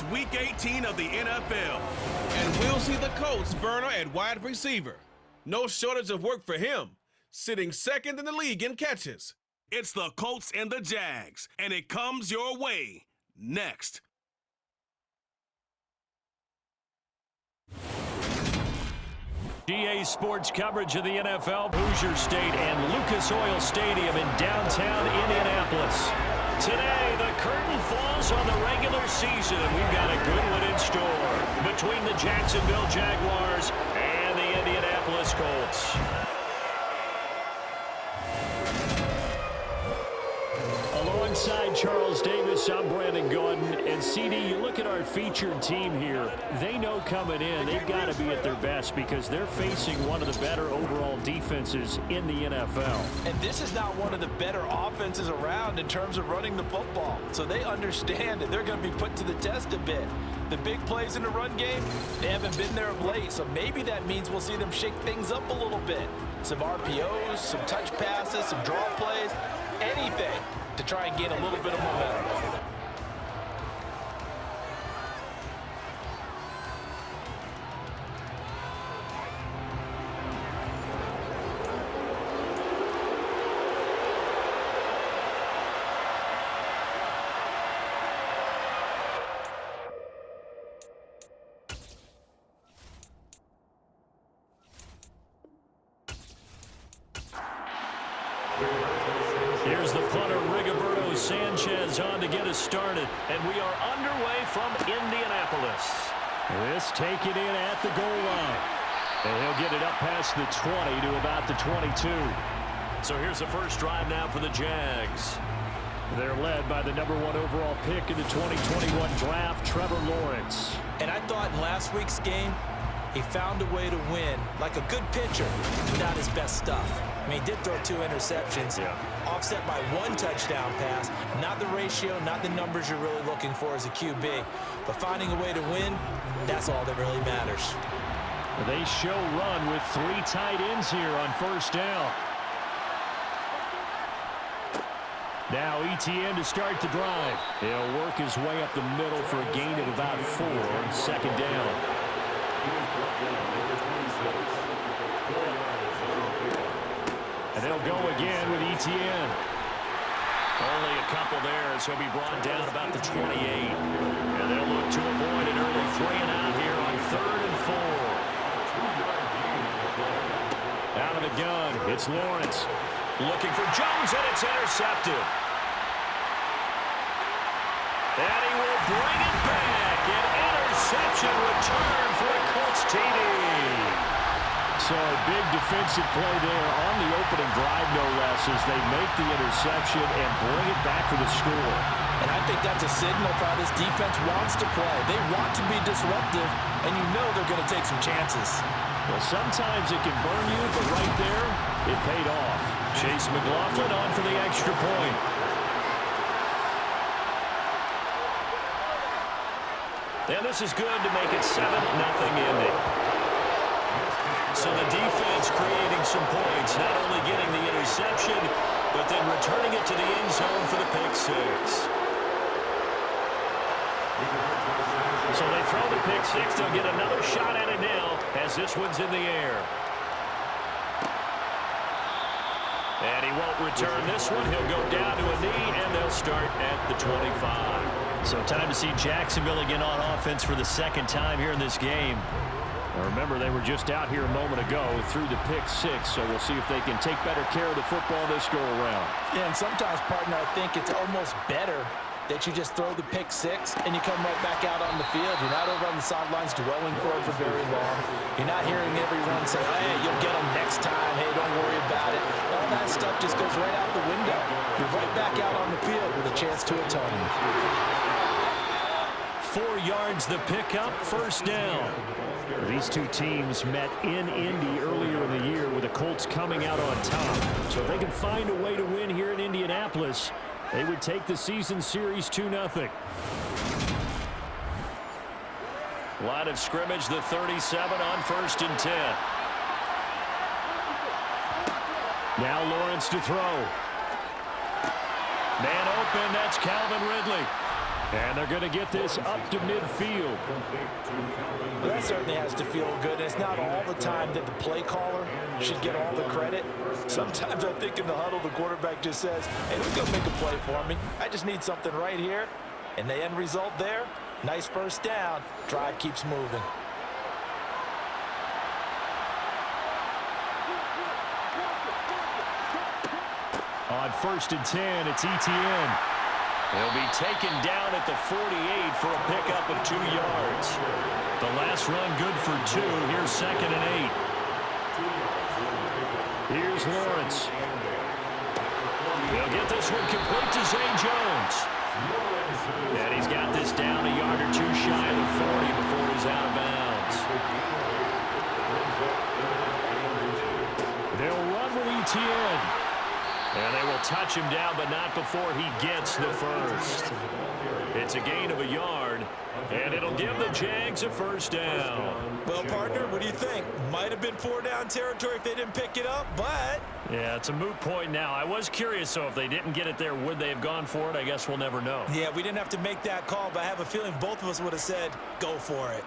It's Week 18 of the NFL, and we'll see the Colts burner at wide receiver. No shortage of work for him, sitting second in the league in catches. It's the Colts and the Jags, and it comes your way next. GA Sports coverage of the NFL, Hoosier State and Lucas Oil Stadium in downtown Indianapolis. Today, the curtain falls on the regular season, and we've got a good one in store between the Jacksonville Jaguars and the Indianapolis Colts. Alongside Charles Davis, I'm Brandon Gordon. And CD, you look at our featured team here. They know coming in they've got to be at their best because they're facing one of the better overall defenses in the NFL. And this is not one of the better offenses around in terms of running the football. So they understand that they're going to be put to the test a bit. The big plays in the run game, they haven't been there of late. So maybe that means we'll see them shake things up a little bit. Some RPOs, some touch passes, some draw plays, anything to try and gain a little bit of momentum. Here's the punter, Rigoberto Sanchez, on to get us started. And we are underway from Indianapolis. This taken in at the goal line. And he'll get it up past the 20 to about the 22. So here's the first drive now for the Jags. They're led by the #1 overall pick in the 2021 draft, Trevor Lawrence. And I thought in last week's game, he found a way to win like a good pitcher without his best stuff. I mean, he did throw 2 interceptions, offset by 1 touchdown pass. Not the ratio, not the numbers you're really looking for as a QB. But finding a way to win, that's all that really matters. They show run with 3 tight ends here on first down. Now ETN to start the drive. He'll work his way up the middle for a gain of about 4 on second down. And they'll go again with ETN. Only a couple there as he'll be brought down about the 28. And they'll look to avoid an early 3-and-out here on 3rd and 4. Out of the gun, it's Lawrence. Looking for Jones, and it's intercepted. And he will bring it back. An interception return for a Colts TD. So a big defensive play there on the opening drive, no less, as they make the interception and bring it back for the score. And I think that's a signal for how this defense wants to play. They want to be disruptive, and you know they're going to take some chances. Well, sometimes it can burn you, but right there, it paid off. Chase McLaughlin on for the extra point. And this is good to make it 7-0 Indy. So the defense creating some points, not only getting the interception, but then returning it to the end zone for the pick 6. So they throw the pick 6. They'll get another shot at it now as this one's in the air. And he won't return this one. He'll go down to a knee, and they'll start at the 25. So time to see Jacksonville again on offense for the second time here in this game. Now remember, they were just out here a moment ago through the pick 6, so we'll see if they can take better care of the football this go-around. Yeah, and sometimes, partner, I think it's almost better that you just throw the pick 6 and you come right back out on the field. You're not over on the sidelines dwelling for it for very long. You're not hearing everyone say, hey, you'll get them next time. Hey, don't worry about it. All that stuff just goes right out the window. You're right back out on the field with a chance to atone. 4 yards the pickup, first down. These two teams met in Indy earlier in the year with the Colts coming out on top. So if they can find a way to win here in Indianapolis, they would take the season series 2-0. Line of scrimmage, the 37 on 1st and 10. Now Lawrence to throw. Man open, that's Calvin Ridley. And they're going to get this up to midfield. Well, that certainly has to feel good. And it's not all the time that the play caller should get all the credit. Sometimes I think in the huddle, the quarterback just says, hey, who's going to make a play for me? I just need something right here. And the end result there, nice first down. Drive keeps moving. On 1st and 10, it's Etienne. He'll be taken down at the 48 for a pickup of 2 yards. The last run good for 2. Here's 2nd and 8. Here's Lawrence. He'll get this one complete to Zay Jones. And he's got this down a yard or 2 shy of the 40 before he's out of bounds. They'll run with Etienne. And they will touch him down, but not before he gets the first. It's a gain of a yard, and it'll give the Jags a first down. Well, partner, what do you think? Might have been 4-down territory if they didn't pick it up, but... Yeah, it's a moot point now. I was curious, so if they didn't get it there, would they have gone for it? I guess we'll never know. Yeah, we didn't have to make that call, but I have a feeling both of us would have said, go for it.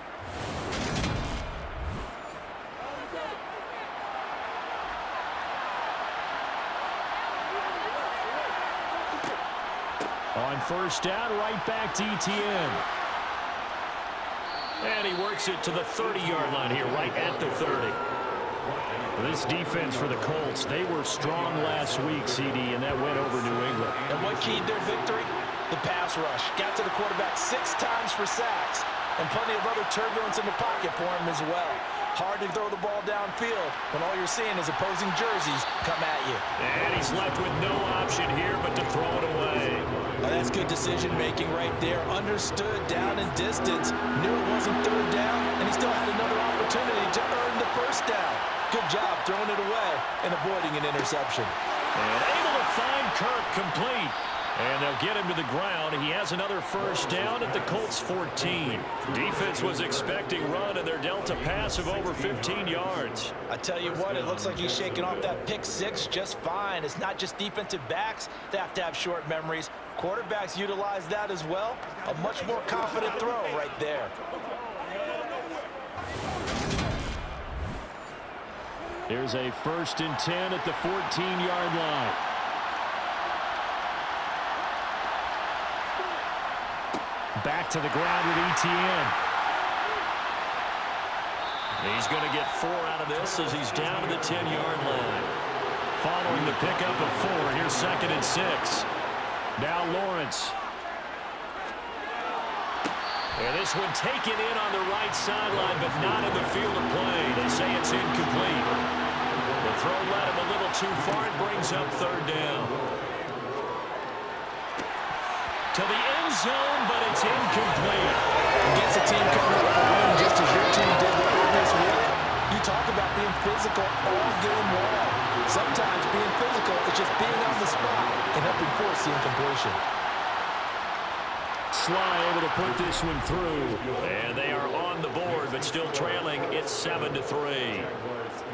On 1st down, right back to Etienne. And he works it to the 30-yard line here, right at the 30. This defense for the Colts, they were strong last week, CD, and that went over New England. And what keyed their victory? The pass rush. Got to the quarterback 6 times for sacks, and plenty of other turbulence in the pocket for him as well. Hard to throw the ball downfield when all you're seeing is opposing jerseys come at you. And he's left with no option here but to throw it away. Oh, that's good decision-making right there. Understood down and distance. Knew it wasn't 3rd down, and he still had another opportunity to earn the first down. Good job throwing it away and avoiding an interception. And able to find Kirk complete. And they'll get him to the ground. He has another first down at the Colts 14. Defense was expecting run, and they're dealt a pass of over 15 yards. I tell you what, it looks like he's shaking off that pick 6 just fine. It's not just defensive backs that have to have short memories. Quarterbacks utilize that as well. A much more confident throw right there. Here's a 1st and 10 at the 14-yard line. Back to the ground with Etienne. He's going to get 4 out of this as he's down to the 10-yard line. Following the pickup of 4, here's 2nd and 6. Now Lawrence. And this one taken in on the right sideline, but not in the field of play. They say it's incomplete. The throw led him a little too far and brings up 3rd down. To the end zone, but it's incomplete. Against a team coming up with a win just as your team did the previous week. You talk about being physical all game long. Sometimes being physical is just being on the spot and helping force the incompletion. Sly able to put this one through. And they are on the board, but still trailing. It's 7-3.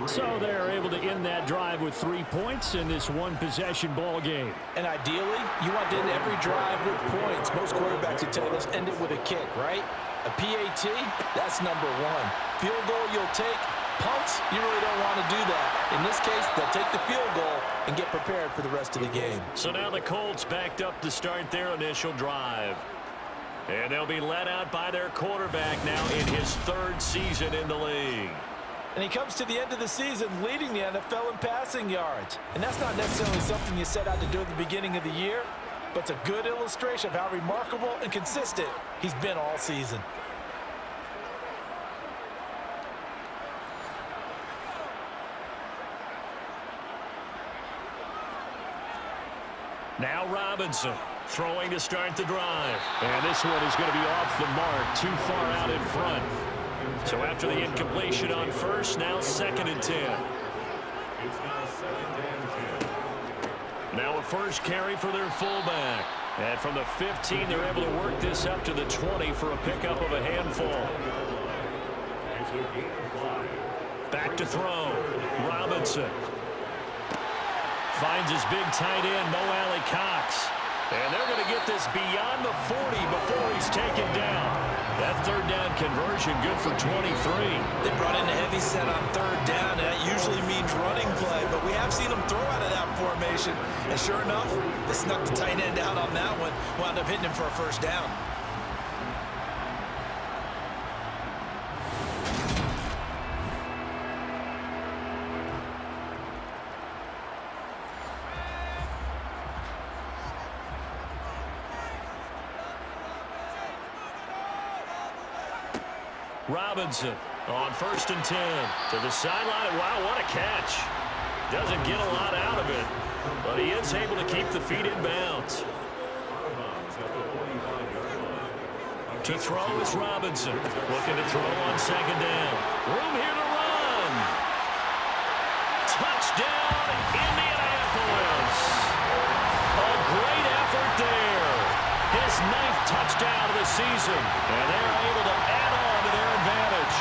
So they're able to end that drive with 3 points in this one-possession ball game. And ideally, you want to end every drive with points. Most quarterbacks would tell you, let's end it with a kick, right? A PAT, that's number 1. Field goal you'll take. Punts, you really don't want to do that. In this case, they'll take the field goal and get prepared for the rest of the game. So now the Colts backed up to start their initial drive. And they'll be led out by their quarterback now in his 3rd season in the league. And he comes to the end of the season leading the NFL in passing yards. And that's not necessarily something you set out to do at the beginning of the year, but it's a good illustration of how remarkable and consistent he's been all season. Now Robinson throwing to start the drive. And this one is going to be off the mark, too far out in front. So after the incompletion on 1st, now 2nd and 10. Now a first carry for their fullback. And from the 15, they're able to work this up to the 20 for a pickup of a handful. Back to throw. Robinson finds his big tight end, Mo Alley-Cox. And they're going to get this beyond the 40 before he's taken down. That third down conversion good for 23. They brought in a heavy set on third down, and that usually means running play, but we have seen them throw out of that formation. And sure enough, they snuck the tight end out on that one, wound up hitting him for a first down. Robinson on 1st and 10 to the sideline. Wow, what a catch. Doesn't get a lot out of it, but he is able to keep the feet in bounds. To throw is Robinson. Looking to throw on 2nd down. Room here to run. Touchdown, Indianapolis. A great effort there. His 9th touchdown of the season, and they're able to add on to their advantage.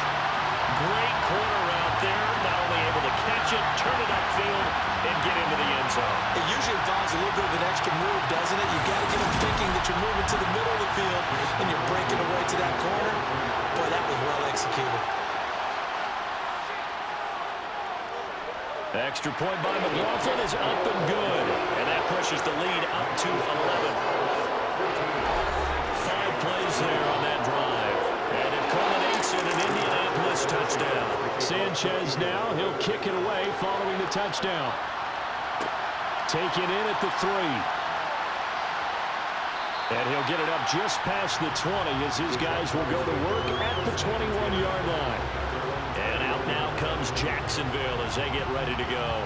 Great corner out there, not only able to catch it, turn it upfield, and get into the end zone. It usually involves a little bit of an extra move, doesn't it? You've got to get them thinking that you're moving to the middle of the field, and you're breaking away to that corner. Boy, that was well executed. Extra point by McLaughlin is up and good, and that pushes the lead up to 11. 5 plays there on that drive, and it culminates in an Indianapolis touchdown. Sanchez now, he'll kick it away following the touchdown. Take it in at the 3. And he'll get it up just past the 20 as his guys will go to work at the 21-yard line. And out now comes Jacksonville as they get ready to go.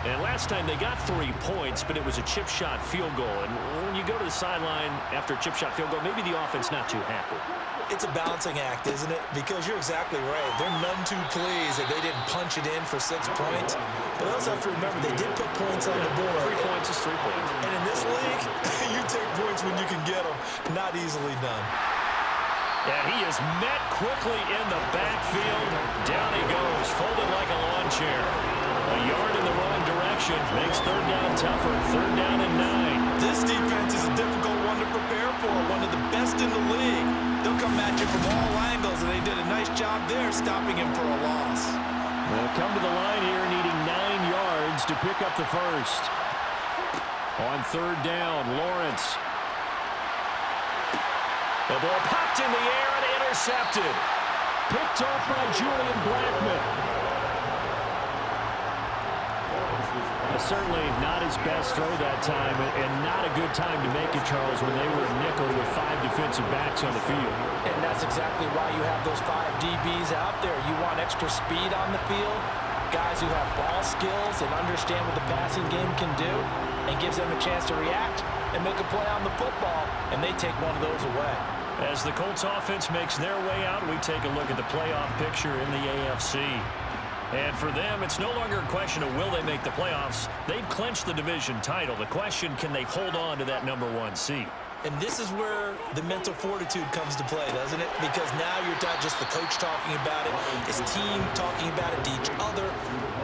And last time they got 3 points, but it was a chip shot field goal. And when you go to the sideline after a chip shot field goal, maybe the offense not too happy. It's a balancing act, isn't it? Because you're exactly right. They're none too pleased that they didn't punch it in for 6 points. But I also have to remember they did put points on the board. 3 points is 3 points. And in this league, you take points when you can get them. Not easily done. And he is met quickly in the backfield. Down he goes, folded like a lawn chair. A yard in the wrong direction makes third down tougher. 3rd down and 9. This defense is a difficult one to prepare for. One of the best in the league. They'll come at you from all angles, and they did a nice job there stopping him for a loss. They'll come to the line here needing 9 yards to pick up the first. On 3rd down, Lawrence. The ball popped in the air and intercepted. Picked off by Julian Blackmon. Certainly not his best throw that time, and not a good time to make it, Charles, when they were nickel with 5 defensive backs on the field. And that's exactly why you have those 5 DBs out there. You want extra speed on the field, guys who have ball skills and understand what the passing game can do, and gives them a chance to react and make a play on the football, and they take one of those away. As the Colts offense makes their way out, we take a look at the playoff picture in the AFC. And for them, it's no longer a question of will they make the playoffs. They've clinched the division title. The question, can they hold on to that #1 seed? And this is where the mental fortitude comes to play, doesn't it? Because now you're not just the coach talking about it, his team talking about it to each other,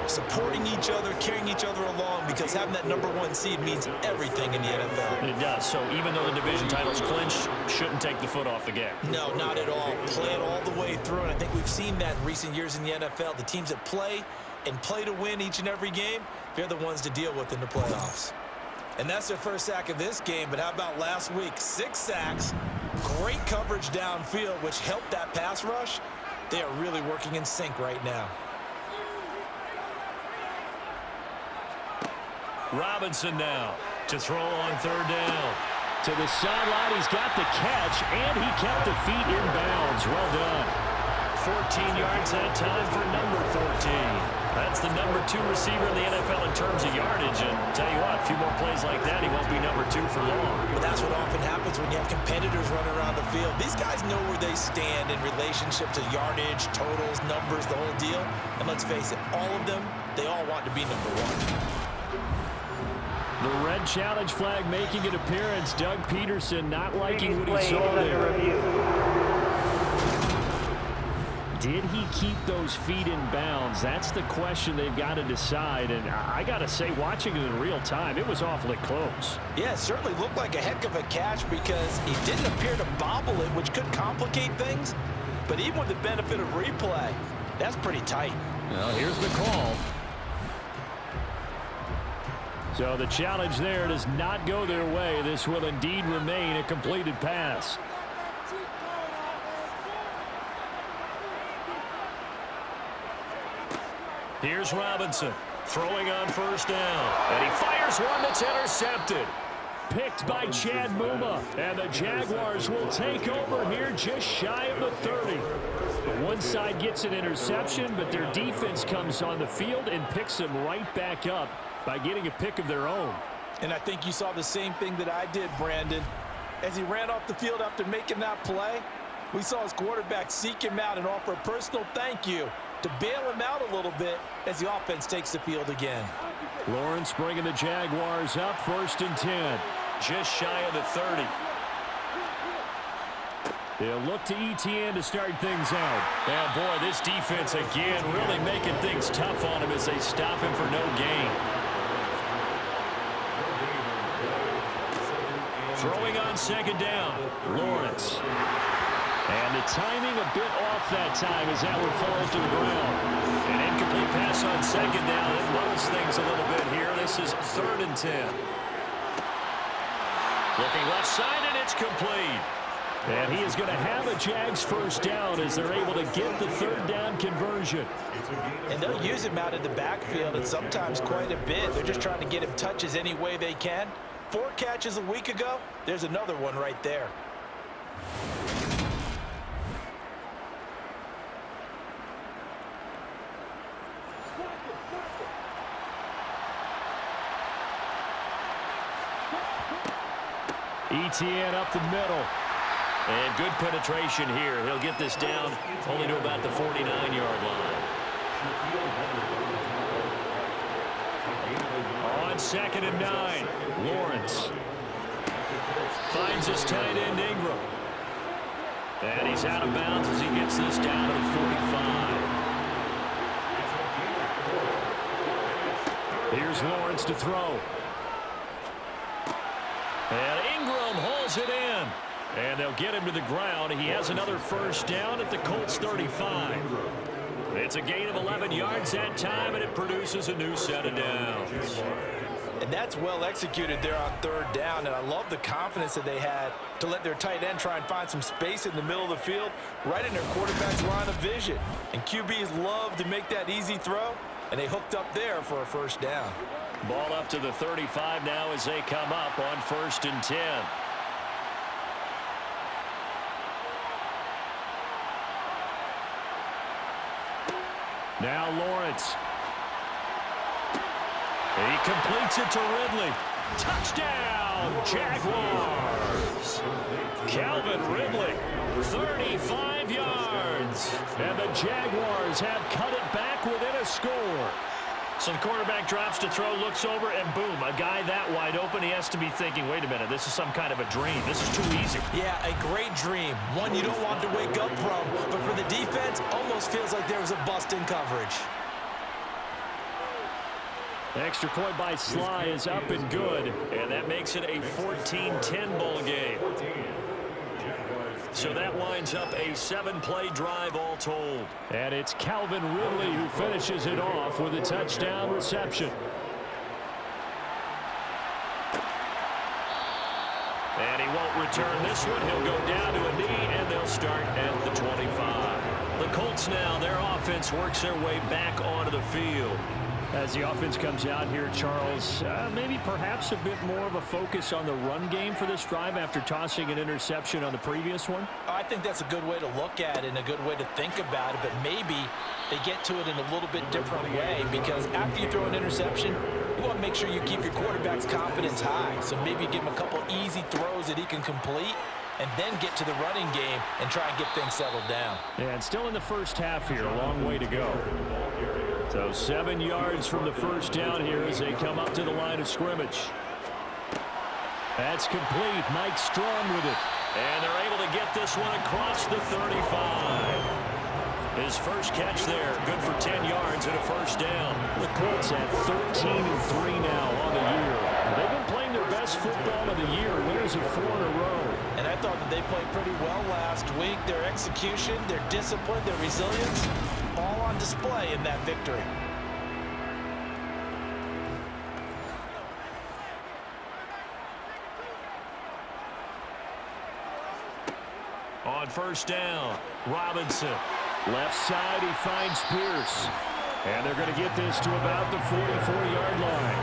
supporting each other, carrying each other along, because having that #1 seed means everything in the NFL. It does. So even though the division title's clinched, shouldn't take the foot off the gas. No, not at all. Play it all the way through, and I think we've seen that in recent years in the NFL. The teams that play and play to win each and every game, they're the ones to deal with in the playoffs. And that's their first sack of this game, but how about last week? 6 sacks, great coverage downfield, which helped that pass rush. They are really working in sync right now. Robinson now to throw on 3rd down. To the sideline, he's got the catch, and he kept the feet in bounds. Well done. 14 yards that time for number 14. That's the #2 receiver in the NFL in terms of yardage. And tell you what, a few more plays like that, he won't be #2 for long. But that's what often happens when you have competitors running around the field. These guys know where they stand in relationship to yardage, totals, numbers, the whole deal. And let's face it, all of them, they all want to be #1. The red challenge flag making an appearance. Doug Peterson not liking what he saw there. did he keep those feet in bounds? That's the question they've got to decide. And I got to say, watching it in real time, it was awfully close. Yeah, it certainly looked like a heck of a catch because he didn't appear to bobble it, which could complicate things. But even with the benefit of replay, that's pretty tight. Well, here's the call. So the challenge there does not go their way. This will indeed remain a completed pass. Here's Robinson throwing on first down. And he fires one that's intercepted. Picked by Chad Muma. And the Jaguars will take over here just shy of the 30. One side gets an interception, but their defense comes on the field and picks them right back up by getting a pick of their own. And I think you saw the same thing that I did, Brandon. As he ran off the field after making that play, we saw his quarterback seek him out and offer a personal thank you to bail him out a little bit as the offense takes the field again. Lawrence bringing the Jaguars up, 1st and 10. Just shy of the 30. They'll look to ETN to start things out. And boy, this defense again really making things tough on him as they stop him for no gain. Throwing on 2nd down, Lawrence. And the timing a bit off that time as that one falls to the ground. An incomplete pass on 2nd down. It muddles things a little bit here. This is 3rd and 10. Looking left side, and it's complete. And he is going to have a Jags first down as they're able to get the 3rd down conversion. And they'll use him out in the backfield and sometimes quite a bit. They're just trying to get him touches any way they can. 4 catches a week ago. There's another one right there. ETN up the middle. And good penetration here. He'll get this down only to about the 49-yard line. On 2nd and 9, Lawrence finds his tight end Ingram. And he's out of bounds as he gets this down to the 45. Here's Lawrence to throw. And Ingram hauls it in. And they'll get him to the ground. He has another first down at the Colts 35. It's a gain of 11 yards that time, and it produces a new set of downs. And that's well executed there on 3rd down, and I love the confidence that they had to let their tight end try and find some space in the middle of the field, right in their quarterback's line of vision. And QBs love to make that easy throw, and they hooked up there for a first down. Ball up to the 35 now as they come up on 1st and 10. Now Lawrence. He completes it to Ridley. Touchdown, Jaguars. Calvin Ridley, 35 yards. And the Jaguars have cut it back within a score. So the quarterback drops to throw, looks over, and boom, a guy that wide open, he has to be thinking, wait a minute, this is some kind of a dream. This is too easy. Yeah, a great dream. One you don't want to wake up from. But for the defense, almost feels like there was a bust in coverage. Extra point by Sly is up and good, and that makes it a 14-10 ball game. So that winds up a 7-play drive all told. And it's Calvin Ridley who finishes it off with a touchdown reception. And he won't return this one. He'll go down to a knee, and they'll start at the 25. The Colts now, their offense works their way back onto the field. As the offense comes out here, Charles, maybe perhaps a bit more of a focus on the run game for this drive after tossing an interception on the previous one? I think that's a good way to look at it and a good way to think about it, but maybe they get to it in a little bit different way because after you throw an interception, you want to make sure you keep your quarterback's confidence high. So maybe give him a couple easy throws that he can complete and then get to the running game and try and get things settled down. Yeah, and still in the first half here, a long way to go. So 7 yards from the first down here as they come up to the line of scrimmage. That's complete. Mike Strong with it. And they're able to get this one across the 35. His first catch there, good for 10 yards and a first down. The Colts at 13-3 now on the year. They've been playing their best football of the year. Winners of 4 in a row. And I thought that they played pretty well last week. Their execution, their discipline, their resilience, all on display in that victory. On first down, Robinson. Left side, he finds Pierce. And they're going to get this to about the 44-yard line.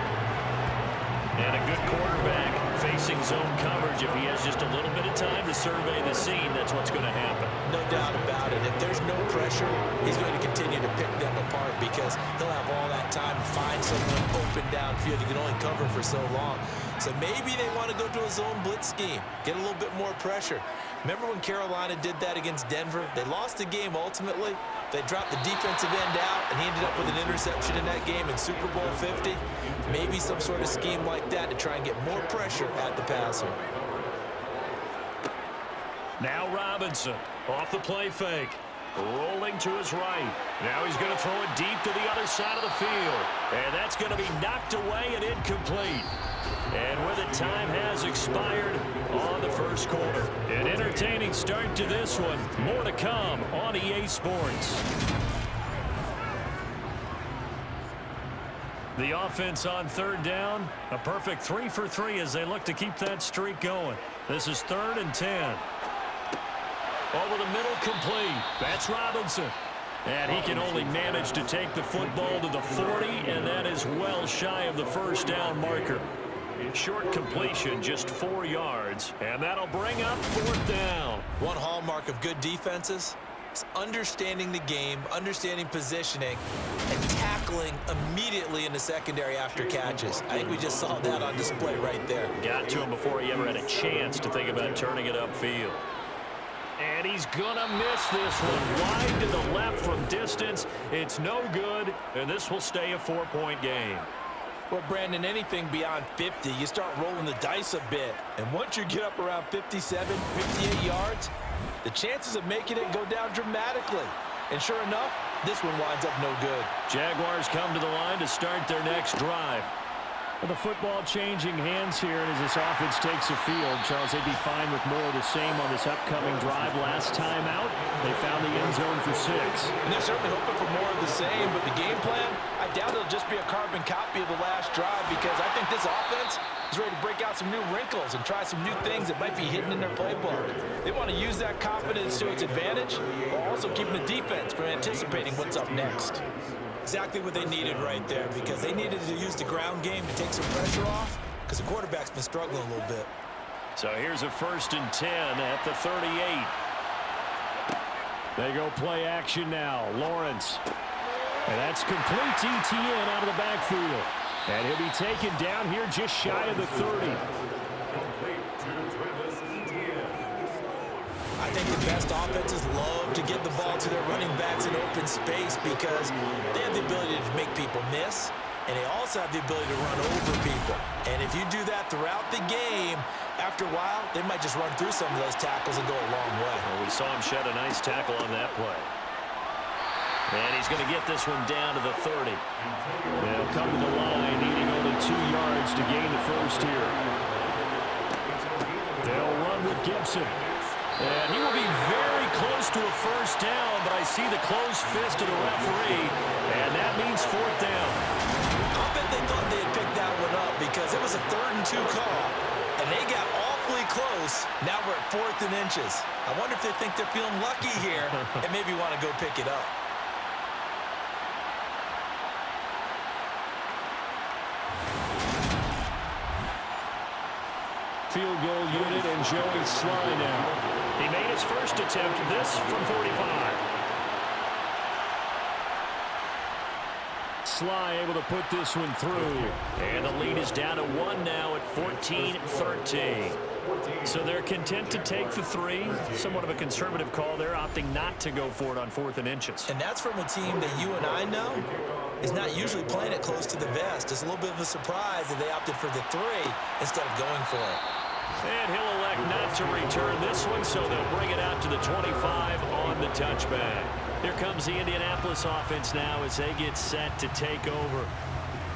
And a good quarterback facing zone coverage. If he has just a little bit of time to survey the scene, that's what's going to happen. No doubt about it. If there's no pressure, he's going to continue to pick them apart because he'll have all that time to find someone open downfield. He can only cover for so long. So maybe they want to go to a zone blitz scheme, get a little bit more pressure. Remember when Carolina did that against Denver? They lost the game ultimately. They dropped the defensive end out, and he ended up with an interception in that game in Super Bowl 50. Maybe some sort of scheme like that to try and get more pressure at the passer. Now Robinson off the play fake. Rolling to his right. Now he's going to throw it deep to the other side of the field. And that's going to be knocked away and incomplete. And with it, time has expired on the first quarter. An entertaining start to this one. More to come on EA Sports. The offense on third down. A perfect 3 for 3 as they look to keep that streak going. This is 3rd and 10. Over the middle, complete. That's Robinson. And he can only manage to take the football to the 40, and that is well shy of the first down marker. Short completion, just 4 yards, and that'll bring up 4th down. One hallmark of good defenses is understanding the game, understanding positioning, and tackling immediately in the secondary after catches. I think we just saw that on display right there. Got to him before he ever had a chance to think about turning it upfield. And he's gonna miss this one. Wide to the left from distance. It's no good, and this will stay a 4-point game. Well, Brandon, anything beyond 50, you start rolling the dice a bit. And once you get up around 57, 58 yards, the chances of making it go down dramatically. And sure enough, this one winds up no good. Jaguars come to the line to start their next drive. Well, the football changing hands here, and as this offense takes the field, Charles, they'd be fine with more of the same on this upcoming drive. Last time out, they found the end zone for 6. And they're certainly hoping for more of the same, but the game plan, I doubt it'll just be a carbon copy of the last drive because I think this offense is ready to break out some new wrinkles and try some new things that might be hidden in their playbook. They want to use that confidence to its advantage, while also keeping the defense from anticipating what's up next. Exactly what they needed right there because they needed to use the ground game to take some pressure off because the quarterback's been struggling a little bit. So here's a 1st and 10 at the 38. They go play action now. Lawrence. And that's complete to Etienne out of the backfield. And he'll be taken down here just shy of the 30. I think the best offenses love to get the ball to their running backs in open space because they have the ability to make people miss, and they also have the ability to run over people. And if you do that throughout the game, after a while, they might just run through some of those tackles and go a long way. Well, we saw him shed a nice tackle on that play. And he's going to get this one down to the 30. They'll come to the line, needing only 2 yards to gain the first here. They'll run with Gibson. And he will be very close to a first down, but I see the closed fist of the referee, and that means 4th down. I'll bet they thought they had picked that one up because it was a 3rd and 2 call, and they got awfully close. Now we're at 4th and inches. I wonder if they think they're feeling lucky here and maybe want to go pick it up. Field goal unit and Joey Sly now. He made his first attempt, this from 45. Sly able to put this one through. And the lead is down to 1 now at 14-13. So they're content to take the 3. Somewhat of a conservative call there, opting not to go for it on 4th and inches. And that's from a team that you and I know is not usually playing it close to the vest. It's a little bit of a surprise that they opted for the 3 instead of going for it. And he'll elect not to return this one, so they'll bring it out to the 25 on the touchback. Here comes the Indianapolis offense now as they get set to take over.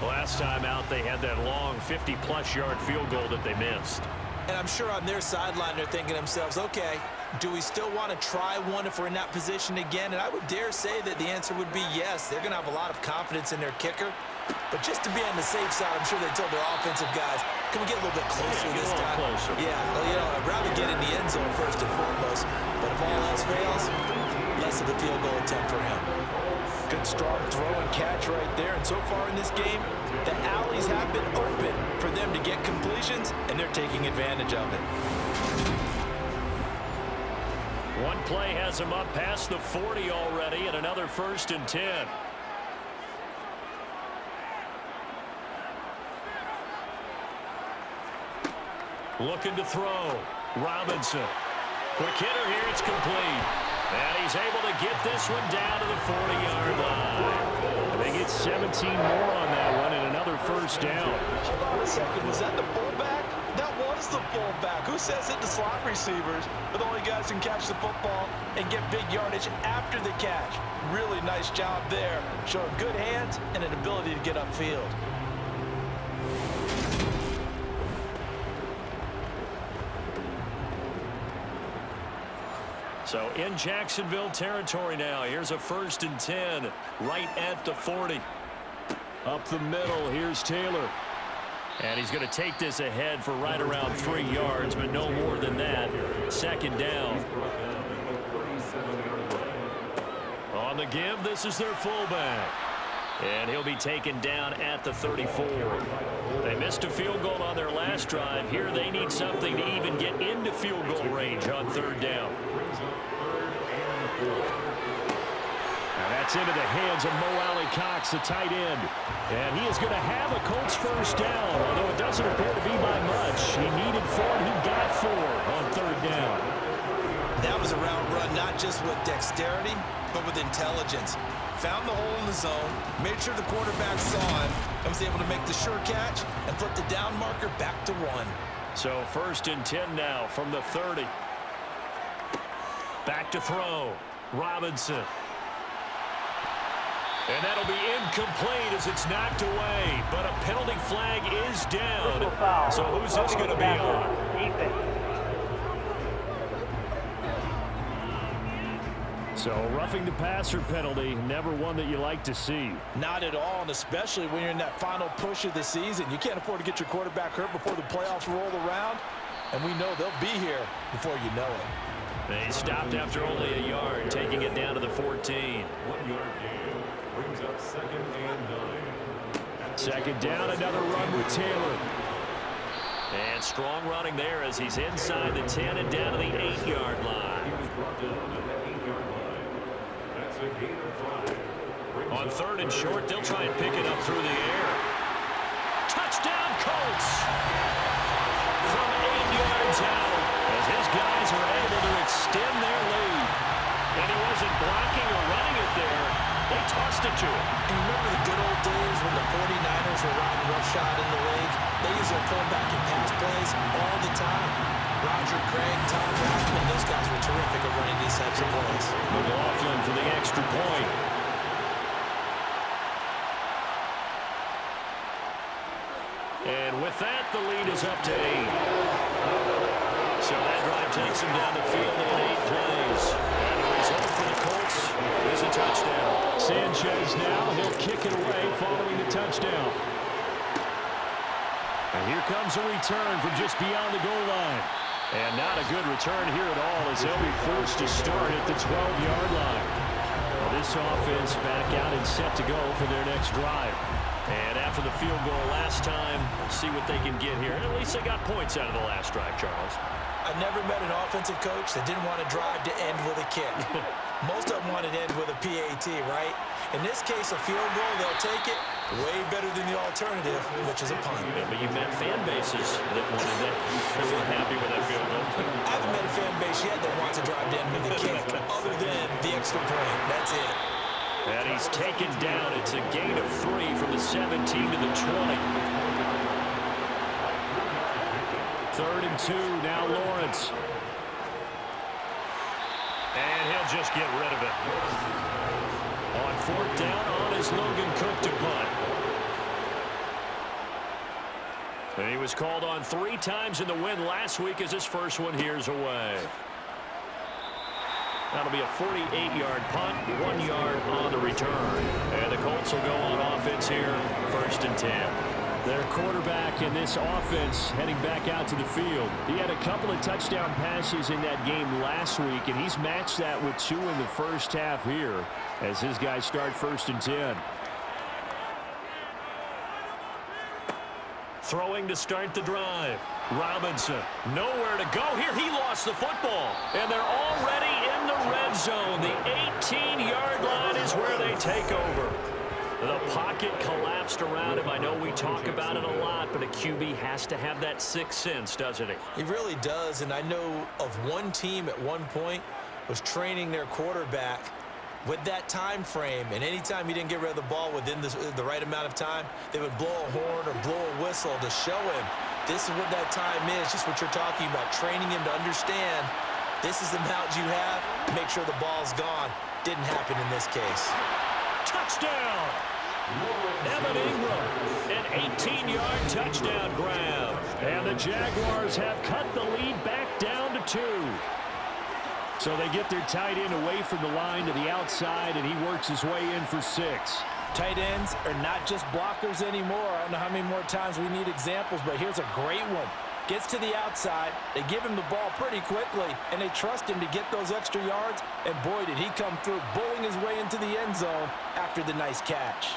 Last time out, they had that long 50-plus yard field goal that they missed. And I'm sure on their sideline they're thinking to themselves, okay, do we still want to try one if we're in that position again? And I would dare say that the answer would be yes. They're going to have a lot of confidence in their kicker. But just to be on the safe side, I'm sure they told their offensive guys, can we get a little bit closer this time? Closer. Yeah, well, you know, I'd rather get in the end zone first and foremost. But if all else fails, less of a field goal attempt for him. Good strong throw and catch right there. And so far in this game, the alleys have been open for them to get completions, and they're taking advantage of it. One play has him up past the 40 already, and another 1st and 10. Looking to throw. Robinson. Quick hitter here. It's complete. And he's able to get this one down to the 40-yard line. They get 17 more on that one and another 1st down. Hold on a second. Was that the fullback? That was the fullback. Who says it to slot receivers? But the only guys who can catch the football and get big yardage after the catch. Really nice job there. Showing good hands and an ability to get upfield. So in Jacksonville territory now. Here's a 1st and 10 right at the 40. Up the middle, here's Taylor. And he's going to take this ahead for right around 3 yards, but no more than that. 2nd down. On the give, this is their fullback. And he'll be taken down at the 34. They missed a field goal on their last drive. Here they need something to even get into field goal range on 3rd down. Now that's into the hands of Mo Alley-Cox, the tight end. And he is going to have a Colts 1st down, although it doesn't appear to be by much. He needed 4, and he got 4 on 3rd down. That was a route run, not just with dexterity, but with intelligence. Found the hole in the zone, made sure the quarterback saw him, and was able to make the sure catch and flip the down marker back to 1. So 1st and 10 now from the 30. Back to throw. Robinson. And that'll be incomplete as it's knocked away. But a penalty flag is down. So who's this going to be on? So roughing the passer penalty, never one that you like to see. Not at all, and especially when you're in that final push of the season. You can't afford to get your quarterback hurt before the playoffs roll around. And we know they'll be here before you know it. They stopped after only a yard, taking it down to the 14. 1 yard gain brings up 2nd and 9. 2nd down, another run with Taylor. And strong running there as he's inside the 10 and down to the 8-yard line. He was brought down to the 8-yard line. That's a gain of 5. On 3rd and short, they'll try and pick it up through the air. Touchdown, Colts! From 8 yards out, as his guys are able to extend their lead. And he wasn't blocking or running it there. They tossed it to him. And remember the good old days when the 49ers were riding roughshod in the league? They use their fullback in pass plays all the time. Roger Craig, Tom Rathman, those guys were terrific at running these types of plays. McLaughlin for the extra point. And with that, the lead is up to 8. So that drive takes him down the field in 8 plays. And the result for the Colts is a touchdown. Sanchez now, he'll kick it away following the touchdown. And here comes a return from just beyond the goal line. And not a good return here at all as they'll be forced to start at the 12-yard line. Well, this offense back out and set to go for their next drive. And after the field goal last time, see what they can get here. At least they got points out of the last drive, Charles. I've never met an offensive coach that didn't want to drive to end with a kick. Most of them want to end with a PAT, right? In this case, a field goal, they'll take it. Way better than the alternative, which is a punt. Yeah, but you met fan bases that wanted that. They weren't happy with that field goal. I haven't met a fan base yet that wants to drive to end with a kick, other than the extra point. That's it. And he's taken down. It's a gain of 3 from the 17 to the 20. 3rd and 2, now Lawrence. And he'll just get rid of it. On 4th down, on is Logan Cook to punt. And he was called on 3 times in the win last week as his first one here's away. That'll be a 48-yard punt, 1 yard on the return. And the Colts will go on offense here, 1st and 10. Their quarterback in this offense heading back out to the field. He had a couple of touchdown passes in that game last week, and he's matched that with 2 in the first half here as his guys start 1st and 10. Throwing to start the drive. Robinson, nowhere to go here. He lost the football. And they're already in the red zone. The 18-yard line is where they take over. The pocket collapsed around him. I know we talk about it a lot, but a QB has to have that 6th sense, doesn't he? He really does, and I know of one team at one point was training their quarterback with that time frame, and anytime he didn't get rid of the ball within the right amount of time, they would blow a horn or blow a whistle to show him this is what that time is, just what you're talking about, training him to understand this is the amount you have, make sure the ball's gone. Didn't happen in this case. Touchdown! Evan Ingram, an 18-yard touchdown grab. And the Jaguars have cut the lead back down to 2. So they get their tight end away from the line to the outside, and he works his way in for 6. Tight ends are not just blockers anymore. I don't know how many more times we need examples, but here's a great one. Gets to the outside, they give him the ball pretty quickly, and they trust him to get those extra yards, and boy, did he come through, bullying his way into the end zone after the nice catch.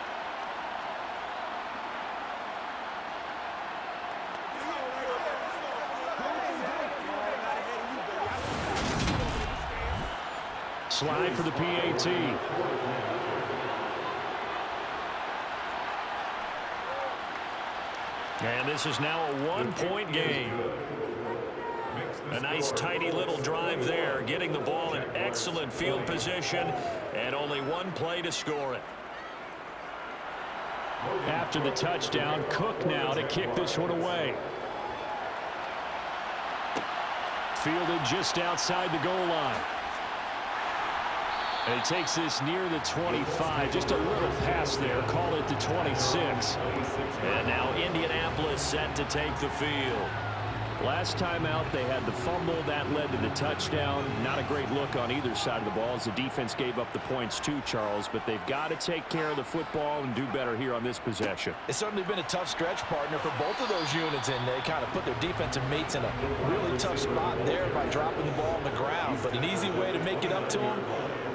Slide for the PAT. And this is now a 1-point game. A nice tidy little drive there, getting the ball in excellent field position, and only 1 play to score it. After the touchdown, Cook now to kick this one away. Fielded just outside the goal line. And he takes this near the 25. Just a little pass there. Call it the 26. And now Indianapolis set to take the field. Last time out, they had the fumble. That led to the touchdown. Not a great look on either side of the ball as the defense gave up the points too, Charles. But they've got to take care of the football and do better here on this possession. It's certainly been a tough stretch, partner, for both of those units, and they kind of put their defensive mates in a really tough spot there by dropping the ball on the ground. But an easy way to make it up to them,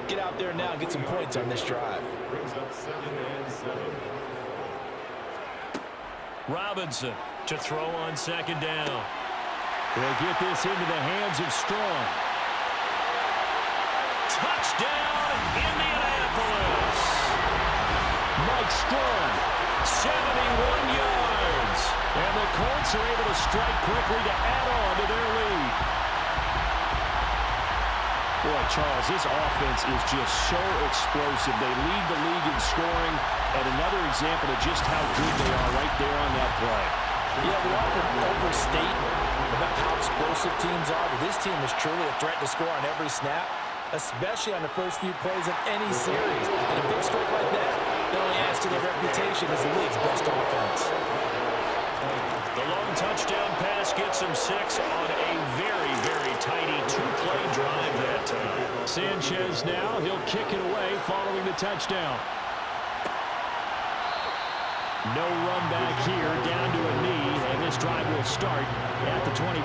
get out there now and get some points on this drive. Robinson to throw on 2nd down. They'll get this into the hands of Strong. Touchdown, Indianapolis! Mike Strong, 71 yards. And the Colts are able to strike quickly to add on to their lead. Boy, Charles, this offense is just so explosive. They lead the league in scoring, and another example of just how good they are right there on that play. Yeah, we often overstate about how explosive teams are, but this team is truly a threat to score on every snap, especially on the first few plays of any series. And a big stroke like that, it only adds to their reputation as the league's best offense. The long touchdown pass gets him 6 on a very, very tidy 2-play drive that time. Sanchez now, he'll kick it away following the touchdown. No run back here, down to a knee, and this drive will start at the 25.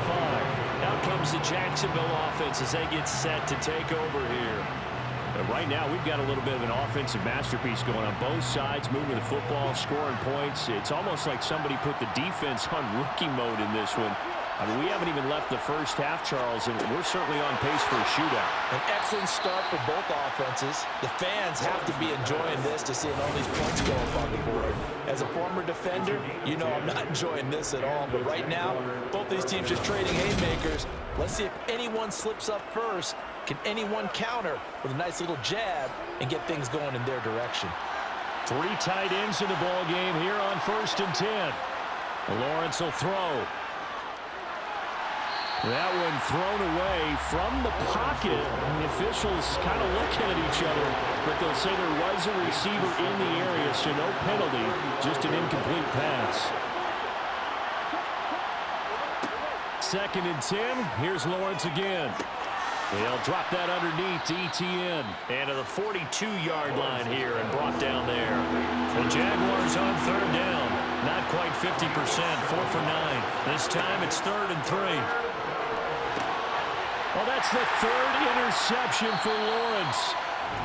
Now comes the Jacksonville offense as they get set to take over here. But right now, we've got a little bit of an offensive masterpiece going on both sides, moving the football, scoring points. It's almost like somebody put the defense on rookie mode in this one. I mean, we haven't even left the first half, Charles, and we're certainly on pace for a shootout. An excellent start for both offenses. The fans have to be enjoying this to see all these points go up on the board. As a former defender, you know I'm not enjoying this at all. But right now, both these teams just trading haymakers. Let's see if anyone slips up first. Can anyone counter with a nice little jab and get things going in their direction? 3 tight ends in the ball game here on 1st and 10. Lawrence will throw. That one thrown away from the pocket. The officials kind of looking at each other, but they'll say there was a receiver in the area, so no penalty, just an incomplete pass. 2nd and 10. Here's Lawrence again. He'll drop that underneath to Etienne. And to the 42-yard line here and brought down there. The Jaguars on 3rd down. Not quite 50%, 4 for 9. This time it's 3rd and 3. Well, that's the 3rd interception for Lawrence.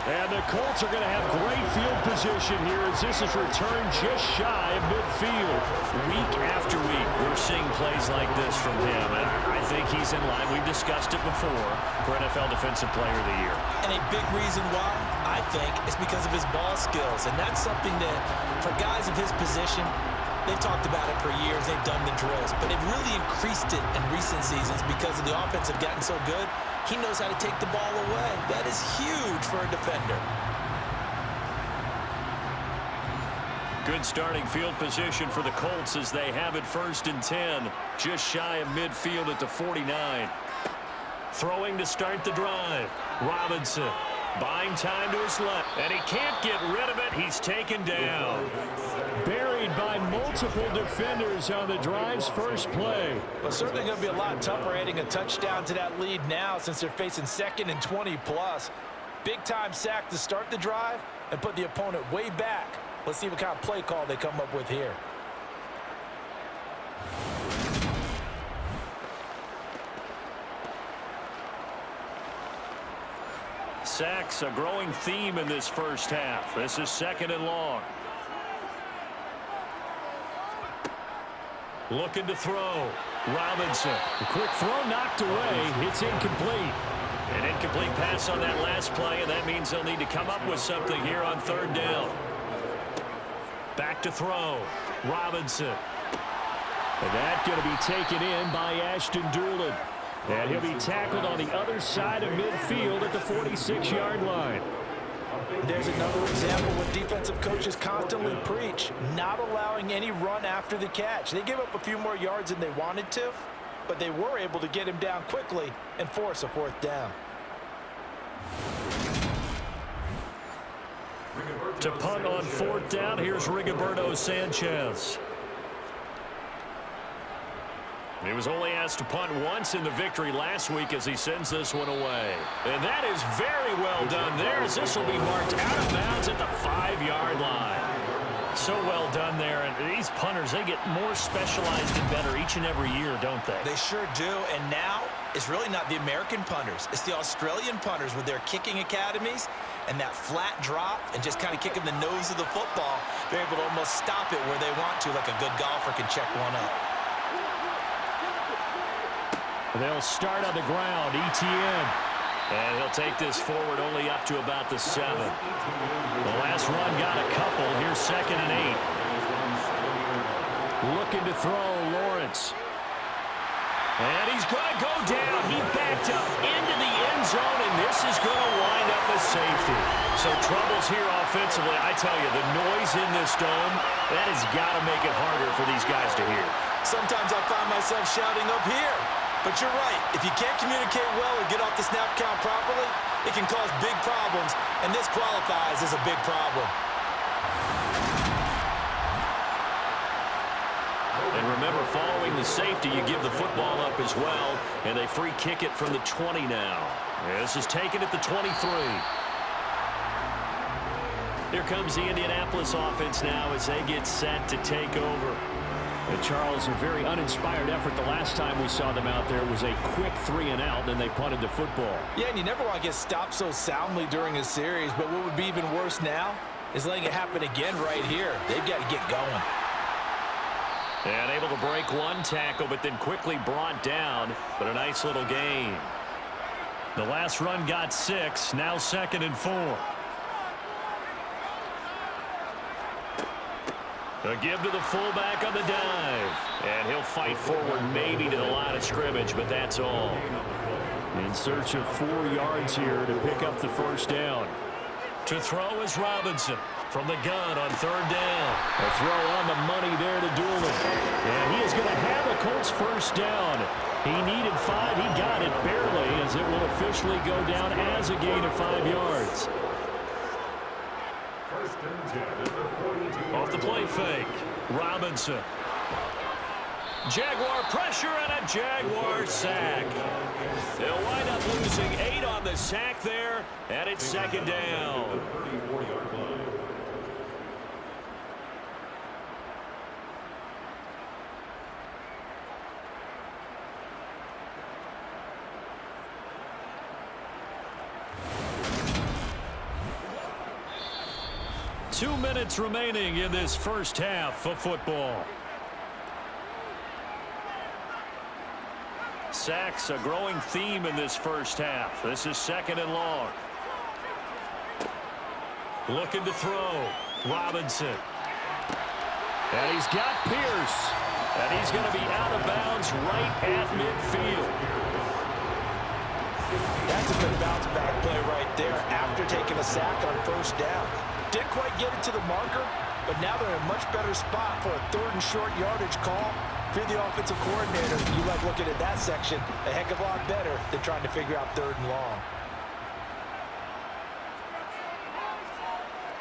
And the Colts are going to have great field position here as this is returned just shy of midfield. Week after week, we're seeing plays like this from him, and I think he's in line. We've discussed it before for NFL Defensive Player of the Year. And a big reason why, I think, is because of his ball skills. And that's something that, for guys of his position, they've talked about it for years. They've done the drills. But they've really increased it in recent seasons because of the offense have gotten so good. He knows how to take the ball away. That is huge for a defender. Good starting field position for the Colts as they have it 1st and 10. Just shy of midfield at the 49. Throwing to start the drive. Robinson buying time to his left. And he can't get rid of it. He's taken down. Buried by multiple defenders on the drive's first play. Well, certainly going to be a lot tougher adding a touchdown to that lead now since they're facing 2nd and 20+. Big-time sack to start the drive and put the opponent way back. Let's see what kind of play call they come up with here. Sacks, a growing theme in this first half. This is 2nd and long. Looking to throw. Robinson. A quick throw knocked away. It's incomplete. An incomplete pass on that last play, and that means they'll need to come up with something here on 3rd down. Back to throw. Robinson. And that's going to be taken in by Ashton Dulin. And he'll be tackled on the other side of midfield at the 46-yard line. There's another example what defensive coaches constantly preach, not allowing any run after the catch. They gave up a few more yards than they wanted to, but they were able to get him down quickly and force a 4th down. To punt on 4th down, here's Rigoberto Sanchez. He was only asked to punt once in the victory last week as he sends this one away. And that is very well done there as this will be marked out of bounds at the 5-yard line. So well done there. And these punters, they get more specialized and better each and every year, don't they? They sure do. And now it's really not the American punters. It's the Australian punters with their kicking academies and that flat drop and just kind of kicking the nose of the football. They're able to almost stop it where they want to, like a good golfer can check one up. They'll start on the ground. Etienne. And he'll take this forward only up to about the 7. The last run got a couple. Here's 2nd and 8. Looking to throw, Lawrence. And he's going to go down. He backed up into the end zone, and this is going to wind up as safety. So troubles here offensively. I tell you, the noise in this dome, that has got to make it harder for these guys to hear. Sometimes I find myself shouting up here. But you're right. If you can't communicate well or get off the snap count properly, it can cause big problems, and this qualifies as a big problem. And remember, following the safety, you give the football up as well, and they free kick it from the 20 now. This is taken at the 23. Here comes the Indianapolis offense now as they get set to take over. And Charles, a very uninspired effort. The last time we saw them out there was a quick 3-and-out, then they punted the football. Yeah, and you never want to get stopped so soundly during a series, but what would be even worse now is letting it happen again right here. They've got to get going. And able to break one tackle, but then quickly brought down, but a nice little gain. The last run got 6, now 2nd and 4. A give to the fullback on the dive. And he'll fight forward maybe to the line of scrimmage, but that's all. In search of 4 yards here to pick up the 1st down. To throw is Robinson. from the gun on third down. A throw on the money there to Doolin. And he is going to have a Colts first down. He needed 5. He got it barely, as it will officially go down as a gain of 5 yards. First and 10 at the 42. Off the play fake, Robinson. Jaguar pressure and a Jaguar sack. They'll wind up losing 8 on the sack there, and it's second down. 34-yard line. Two minutes remaining in this first half of football. Sacks, a growing theme in this first half. This is second and long. Looking to throw. Robinson. And he's got Pierce. And he's going to be out of bounds right at midfield. That's a good bounce back play right there after taking a sack on first down. Didn't quite get it to the marker, but now they're in a much better spot for a third and short yardage call. If you're the offensive coordinator, you like looking at that section a heck of a lot better than trying to figure out third and long.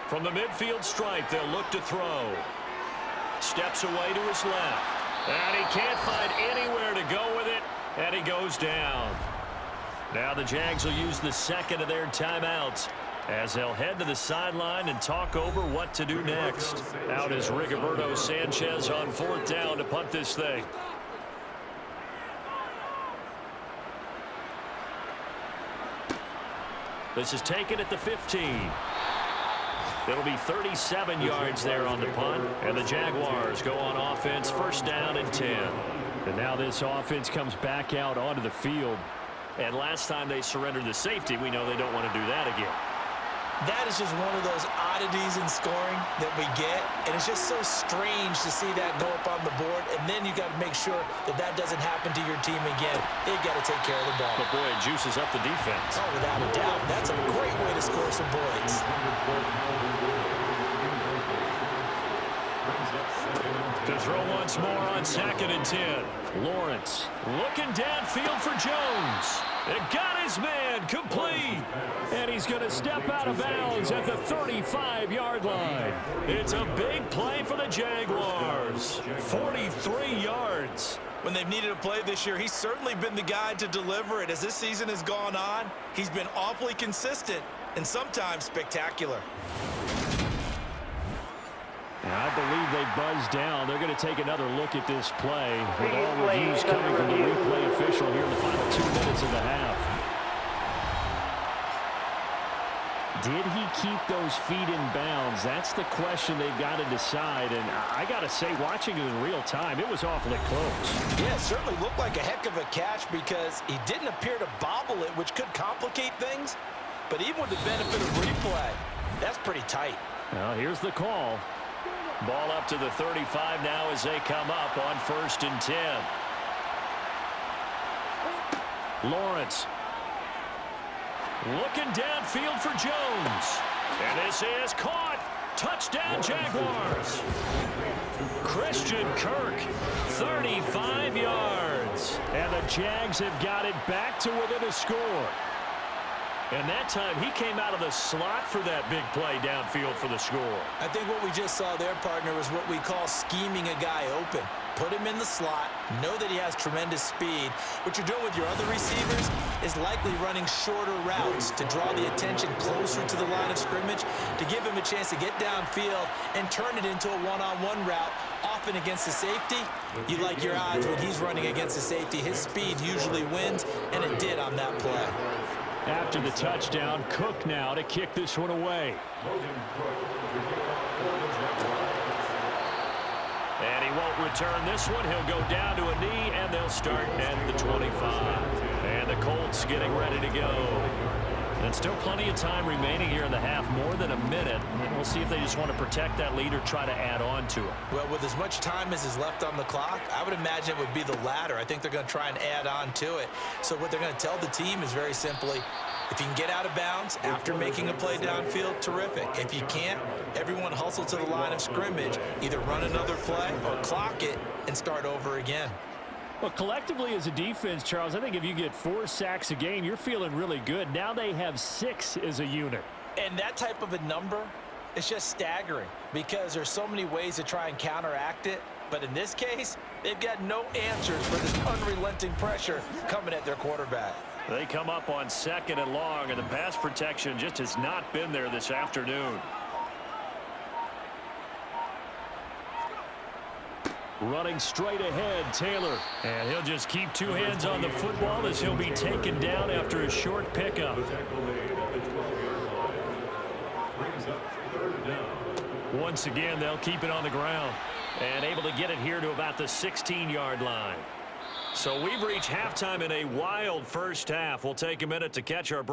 From the midfield stripe, they'll look to throw. Steps away to his left. And he can't find anywhere to go with it, and he goes down. Now the Jags will use the second of their timeouts as they'll head to the sideline and talk over what to do next. Out is Rigoberto Sanchez on fourth down to punt this thing. This is taken at the 15. It'll be 37 yards there on the punt, and the Jaguars go on offense, first down and 10. And now this offense comes back out onto the field. And last time they surrendered the safety, we know they don't want to do that again. That is just one of those oddities in scoring that we get, and it's just so strange to see that go up on the board, and then you got to make sure that that doesn't happen to your team again. They've got to take care of the ball. But boy, it juices up the defense. Oh, without a doubt. That's a great way to score some points. To throw once more on second and 10. Lawrence looking downfield for Jones. It got his man complete. And he's going to step out of bounds at the 35-yard line. It's a big play for the Jaguars. 43 yards. When they've needed a play this year, he's certainly been the guy to deliver it. As this season has gone on, he's been awfully consistent and sometimes spectacular. I believe they buzzed down. They're going to take another look at this play with all reviews coming from the replay official here in the final 2 minutes of the half. Did he keep those feet in bounds? That's the question they've got to decide. And I got to say, watching it in real time, it was awfully close. Yeah, it certainly looked like a heck of a catch because he didn't appear to bobble it, which could complicate things. But even with the benefit of replay, that's pretty tight. Well, here's the call. Ball up to the 35 now as they come up on first and 10. Lawrence looking downfield for Jones. And this is caught. Touchdown, Jaguars. Christian Kirk, 35 yards. And the Jags have got it back to within a score. And that time, he came out of the slot for that big play downfield for the score. I think what we just saw there, partner, was what we call scheming a guy open. Put him in the slot, know that he has tremendous speed. What you're doing with your other receivers is likely running shorter routes to draw the attention closer to the line of scrimmage, to give him a chance to get downfield and turn it into a one-on-one route. Often against the safety, you like your odds when he's running against the safety. His speed usually wins, and it did on that play. After the touchdown, Cook now to kick this one away. And he won't return this one. He'll go down to a knee, and they'll start at the 25. And the Colts getting ready to go. And still plenty of time remaining here in the half, more than a minute. And we'll see if they just want to protect that lead or try to add on to it. Well, with as much time as is left on the clock, I would imagine it would be the latter. I think they're going to try and add on to it. So what they're going to tell the team is very simply, if you can get out of bounds after making a play downfield, terrific. If you can't, everyone hustle to the line of scrimmage, either run another play or clock it and start over again. Well, collectively as a defense, Charles, I think if you get 4 sacks a game, you're feeling really good. Now they have 6 as a unit. And that type of a number is just staggering because there's so many ways to try and counteract it. But in this case, they've got no answers for this unrelenting pressure coming at their quarterback. They come up on 2nd and long, and the pass protection just has not been there this afternoon. Running straight ahead, Taylor. And he'll just keep 2 hands on the football as he'll be taken down after a short pickup. Once again, they'll keep it on the ground. And able to get it here to about the 16-yard line. So we've reached halftime in a wild first half. We'll take a minute to catch our breath.